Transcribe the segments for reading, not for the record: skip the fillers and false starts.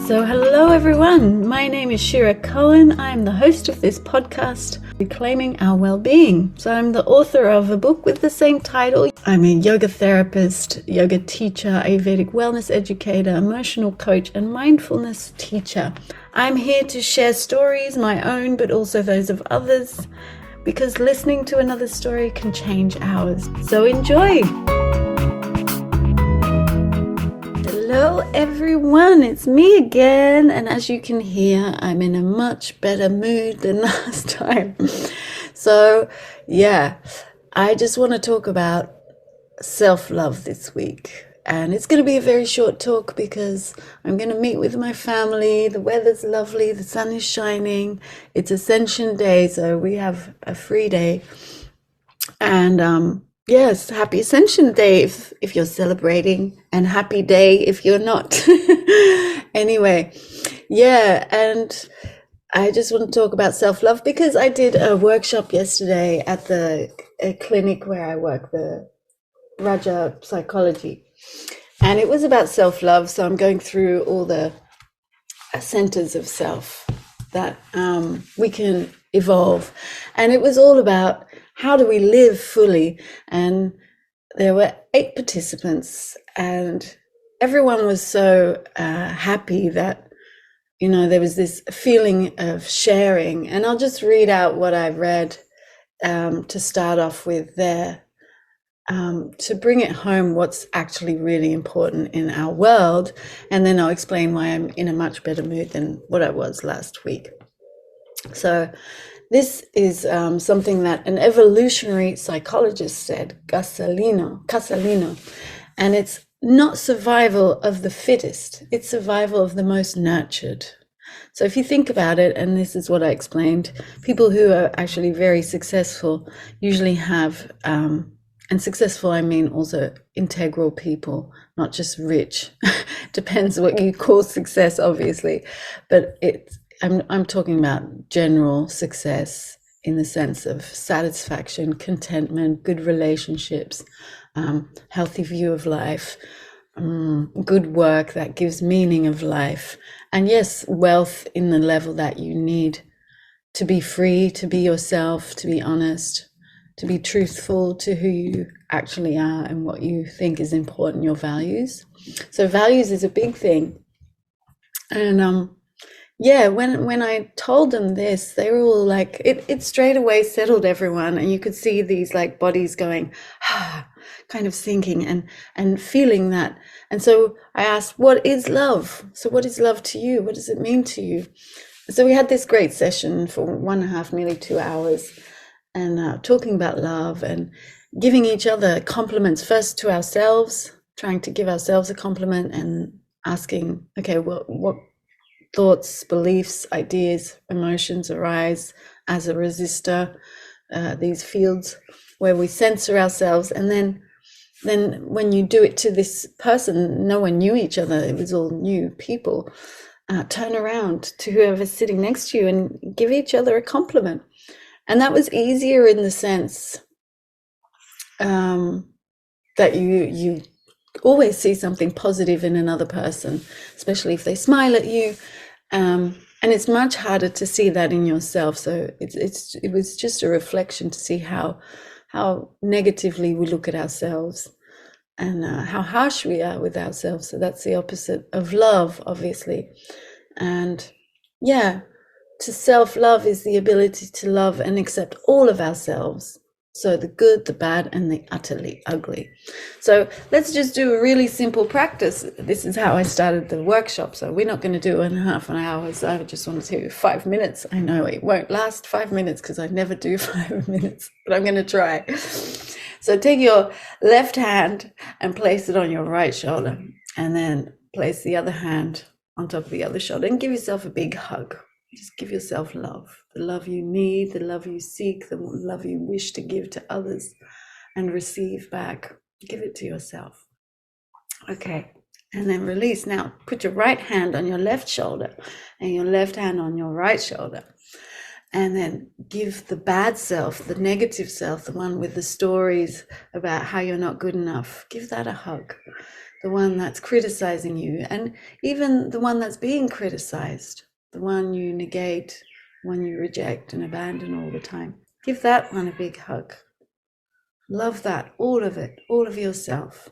So hello everyone, my name is Shira Cohen. I'm the host of this podcast, Reclaiming Our Wellbeing. So I'm the author of a book with the same title. I'm a yoga therapist, yoga teacher, Ayurvedic wellness educator, emotional coach, and mindfulness teacher. I'm here to share stories, my own, but also those of others, because listening to another story can change ours. So enjoy! Hello everyone, it's me again, and as you can hear, I'm in a much better mood than last time. So yeah, I just want to talk about self-love this week, and it's going to be a very short talk because I'm going to meet with my family. The weather's lovely, the sun is shining, it's Ascension Day, so we have a free day, and yes, happy Ascension Day if you're celebrating, and happy day if you're not. Anyway, yeah, and I just want to talk about self-love because I did a workshop yesterday at a clinic where I work, the Raja Psychology, and it was about self-love. So I'm going through all the centers of self that we can evolve, and it was all about how do we live fully. And there were 8 participants, and everyone was so happy that, you know, there was this feeling of sharing. And I'll just read out what I read to start off with there, to bring it home what's actually really important in our world, and then I'll explain why I'm in a much better mood than what I was last week. So this is something that an evolutionary psychologist said, Casalino, and it's not survival of the fittest, it's survival of the most nurtured. So if you think about it, and this is what I explained, people who are actually very successful usually have, and successful I mean also integral people, not just rich. Depends what you call success, obviously, but I'm talking about general success in the sense of satisfaction, contentment, good relationships, healthy view of life, good work that gives meaning of life, and yes, wealth in the level that you need to be free, to be yourself, to be honest, to be truthful to who you actually are and what you think is important, your values. So values is a big thing. And yeah, when I told them this, they were all like, it straight away settled everyone, and you could see these like bodies going, kind of thinking and feeling that. And so I asked, what is love? So what is love to you? What does it mean to you? So we had this great session for 1.5, nearly 2 hours, and talking about love and giving each other compliments, first to ourselves, trying to give ourselves a compliment, and asking, okay, what thoughts, beliefs, ideas, emotions arise as a resistor, these fields where we censor ourselves. And then when you do it to this person, no one knew each other, it was all new people, turn around to whoever's sitting next to you and give each other a compliment. And that was easier in the sense that you always see something positive in another person, especially if they smile at you. And it's much harder to see that in yourself. So it was just a reflection to see how negatively we look at ourselves, and how harsh we are with ourselves. So that's the opposite of love, obviously. And yeah, to self-love is the ability to love and accept all of ourselves. So the good, the bad, and the utterly ugly. So let's just do a really simple practice. This is how I started the workshop. So we're not going to do 1.5 hours. I just want to do 5 minutes. I know it won't last 5 minutes because I never do 5 minutes, but I'm going to try. So take your left hand and place it on your right shoulder, and then place the other hand on top of the other shoulder, and give yourself a big hug. Just give yourself love, the love you need, the love you seek, the love you wish to give to others and receive back. Give it to yourself. Okay, and then release. Now put your right hand on your left shoulder and your left hand on your right shoulder. And then give the bad self, the negative self, the one with the stories about how you're not good enough, give that a hug. the one that's criticizing you, and even the one that's being criticized, the one you negate, one you reject and abandon all the time. Give that one a big hug. Love that, all of it, all of yourself.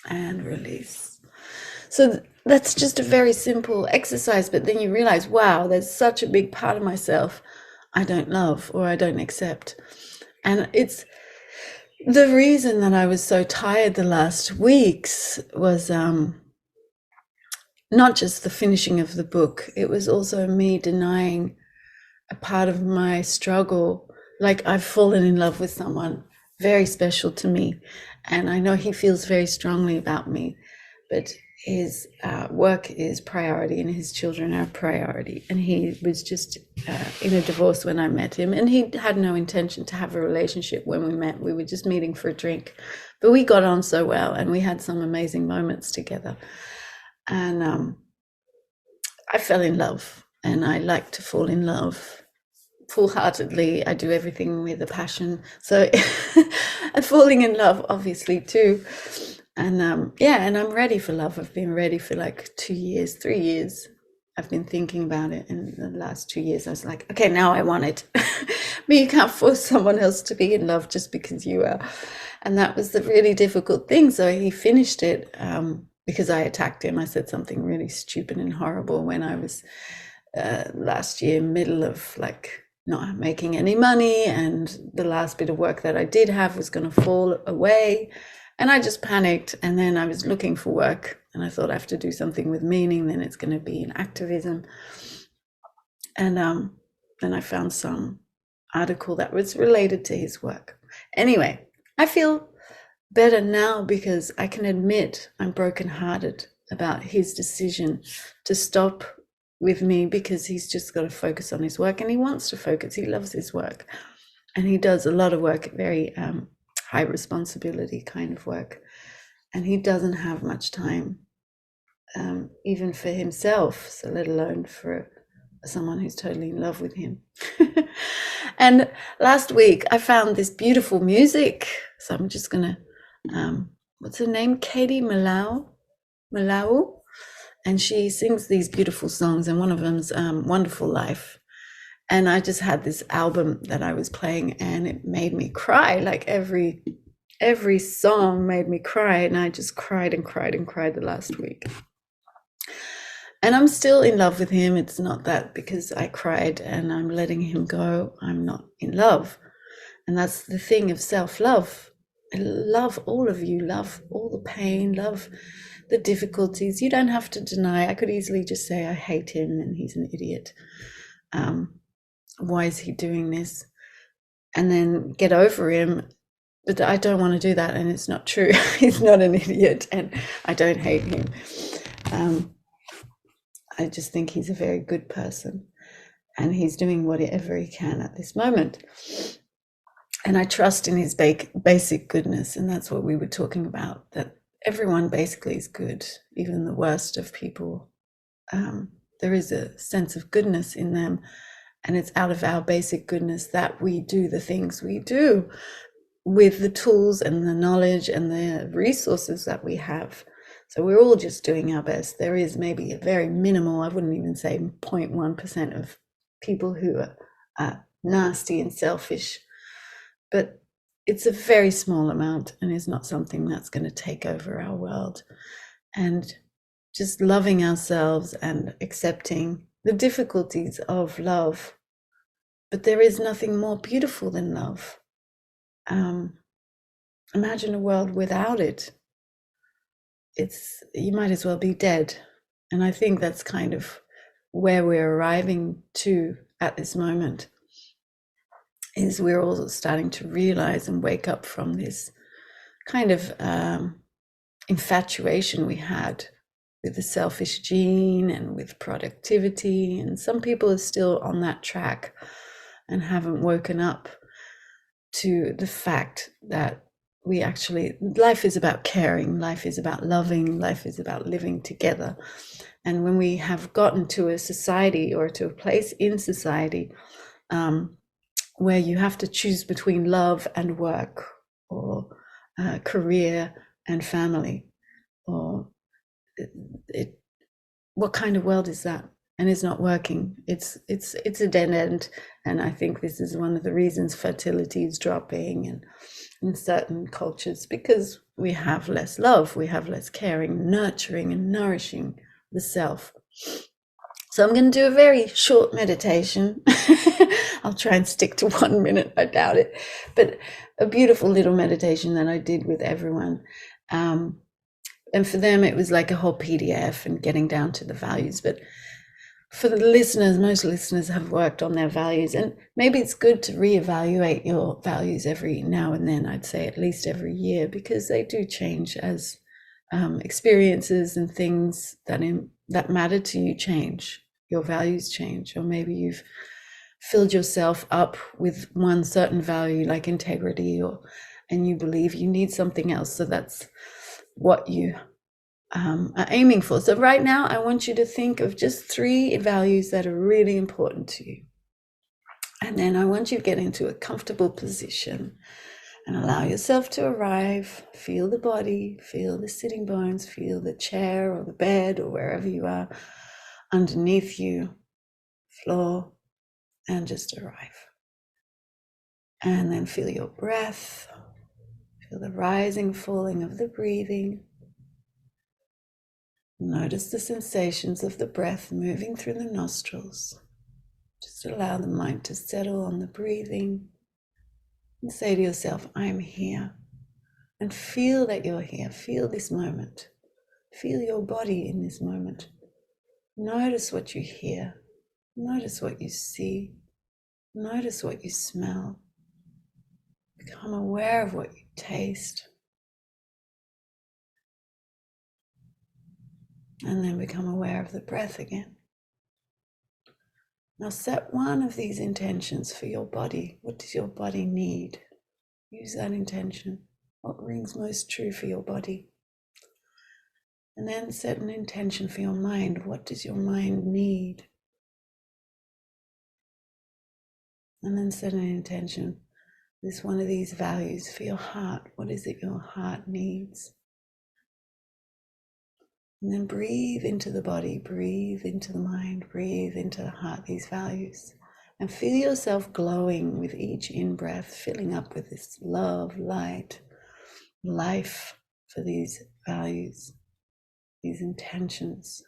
And release. So that's just a very simple exercise, but then you realize, wow, there's such a big part of myself I don't love or I don't accept. And it's the reason that I was so tired the last weeks was not just the finishing of the book, it was also me denying a part of my struggle. Like, I've fallen in love with someone very special to me, and I know he feels very strongly about me, but his work is priority and his children are priority. And he was just in a divorce when I met him, and he had no intention to have a relationship when we met. We were just meeting for a drink, but we got on so well and we had some amazing moments together. And I fell in love, and I like to fall in love full-heartedly. I do everything with a passion. So and falling in love obviously too. And yeah, and I'm ready for love. I've been ready for like 2 years, 3 years. I've been thinking about it. In the last 2 years I was like, okay, now I want it. But you can't force someone else to be in love just because you are. And that was the really difficult thing. So he finished it because I attacked him. I said something really stupid and horrible when I was last year, middle of like not making any money, and the last bit of work that I did have was going to fall away, and I just panicked. And then I was looking for work, and I thought I have to do something with meaning, then it's going to be in activism. And then I found some article that was related to his work. Anyway, I feel better now because I can admit I'm brokenhearted about his decision to stop with me, because he's just got to focus on his work, and he wants to focus. He loves his work, and he does a lot of work, very high responsibility kind of work, and he doesn't have much time even for himself, so let alone for someone who's totally in love with him. And last week I found this beautiful music, so I'm just gonna what's her name, Katie Malau, and she sings these beautiful songs, and one of them's Wonderful Life. And I just had this album that I was playing, and it made me cry. Like every song made me cry, and I just cried and cried and cried the last week. And I'm still in love with him. It's not that because I cried and I'm letting him go, I'm not in love. And that's the thing of self-love. I love all of you, love all the pain, love the difficulties. You don't have to deny. I could easily just say I hate him and he's an idiot. Why is he doing this? And then get over him. But I don't want to do that, and it's not true. He's not an idiot, and I don't hate him. I just think he's a very good person, and he's doing whatever he can at this moment. And I trust in his basic goodness, and that's what we were talking about, that everyone basically is good, even the worst of people. There is a sense of goodness in them, and it's out of our basic goodness that we do the things we do with the tools and the knowledge and the resources that we have. So we're all just doing our best. There is maybe a very minimal, I wouldn't even say 0.1% of people who are nasty and selfish, but it's a very small amount, and is not something that's going to take over our world. And just loving ourselves and accepting the difficulties of love. But there is nothing more beautiful than love. Imagine a world without it. You might as well be dead. And I think that's kind of where we're arriving to at this moment, is we're all starting to realize and wake up from this kind of infatuation we had with the selfish gene and with productivity. And some people are still on that track and haven't woken up to the fact that life is about caring, life is about loving, life is about living together. And when we have gotten to a society or to a place in society where you have to choose between love and work, or career and family, or what kind of world is that? And it's not working. It's a dead end. And I think this is one of the reasons fertility is dropping and in certain cultures, because we have less love, we have less caring, nurturing and nourishing the self. So I'm going to do a very short meditation. I'll try and stick to 1 minute, I doubt it, but a beautiful little meditation that I did with everyone. And for them, it was like a whole PDF and getting down to the values. But for the listeners, most listeners have worked on their values, and maybe it's good to reevaluate your values every now and then. I'd say at least every year, because they do change as experiences and things that matter to you change. Your values change, or maybe you've filled yourself up with one certain value like integrity, and you believe you need something else. So that's what you are aiming for. So right now, I want you to think of just 3 values that are really important to you. And then I want you to get into a comfortable position and allow yourself to arrive. Feel the body, feel the sitting bones, feel the chair or the bed or wherever you are underneath you, floor, and just arrive. And then feel your breath, feel the rising, falling of the breathing. Notice the sensations of the breath moving through the nostrils. Just allow the mind to settle on the breathing and say to yourself, I'm here. And feel that you're here. Feel this moment. Feel your body in this moment. Notice what you hear. Notice what you see. Notice what you smell. Become aware of what you taste. And then become aware of the breath again. Now set one of these intentions for your body. What does your body need? Use that intention. What rings most true for your body? And then set an intention for your mind. What does your mind need? And then set an intention. This one of these values for your heart. What is it your heart needs? And then breathe into the body, breathe into the mind, breathe into the heart, these values. And feel yourself glowing with each in-breath, filling up with this love, light, life for these values, these intentions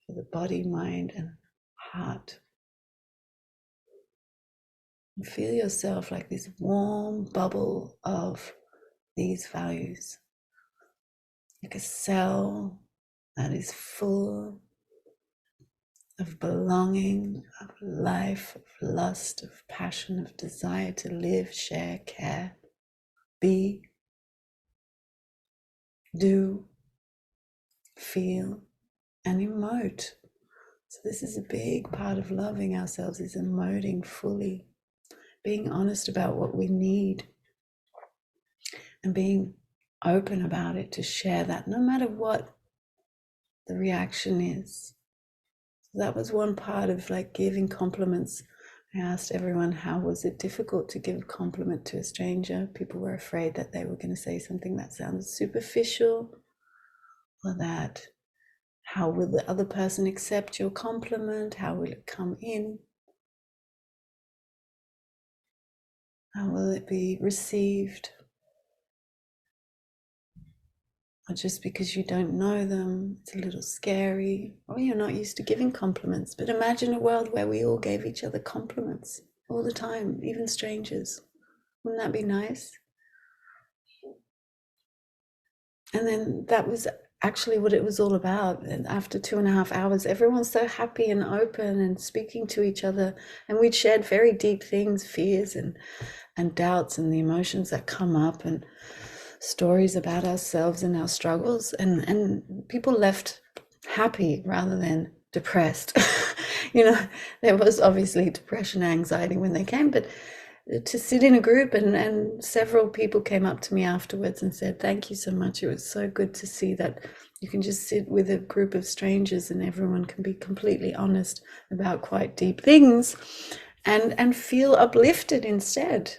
for the body, mind, and heart. And feel yourself like this warm bubble of these values, like a cell that is full of belonging, of life, of lust, of passion, of desire to live, share, care, be, do, feel, and emote. So this is a big part of loving ourselves, is emoting fully, being honest about what we need, and being open about it to share that, no matter what the reaction is. So that was one part of like giving compliments. I asked everyone, how was it difficult to give a compliment to a stranger? People were afraid that they were going to say something that sounded superficial, or that how will the other person accept your compliment? How will it come in? How will it be received? Or just because you don't know them, it's a little scary, or you're not used to giving compliments. But imagine a world where we all gave each other compliments all the time, even strangers. Wouldn't that be nice? And then that was actually what it was all about. And after 2.5 hours, everyone's so happy and open and speaking to each other. And we'd shared very deep things, fears and doubts and the emotions that come up, and stories about ourselves and our struggles, and people left happy rather than depressed. There was obviously depression and anxiety when they came, but to sit in a group, and several people came up to me afterwards and said, thank you so much. It was so good to see that you can just sit with a group of strangers and everyone can be completely honest about quite deep things and feel uplifted instead.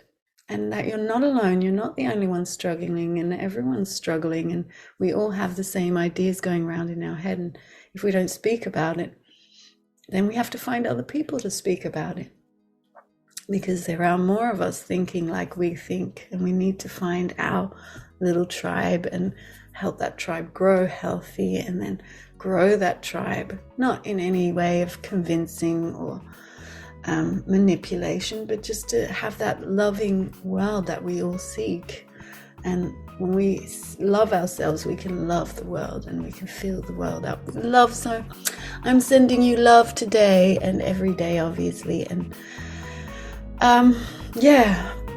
and that you're not alone. You're not the only one struggling, and everyone's struggling, and we all have the same ideas going around in our head. And if we don't speak about it, then we have to find other people to speak about it, because there are more of us thinking like we think, and we need to find our little tribe and help that tribe grow healthy, and then grow that tribe, not in any way of convincing or manipulation, but just to have that loving world that we all seek. And when we love ourselves, we can love the world, and we can fill the world up with love. So I'm sending you love today and every day, obviously. And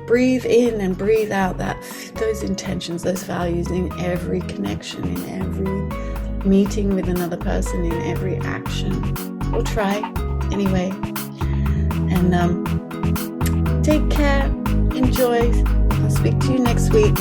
breathe in and breathe out those intentions, those values in every connection, in every meeting with another person, in every action. Or try anyway. And take care, enjoy. I'll speak to you next week.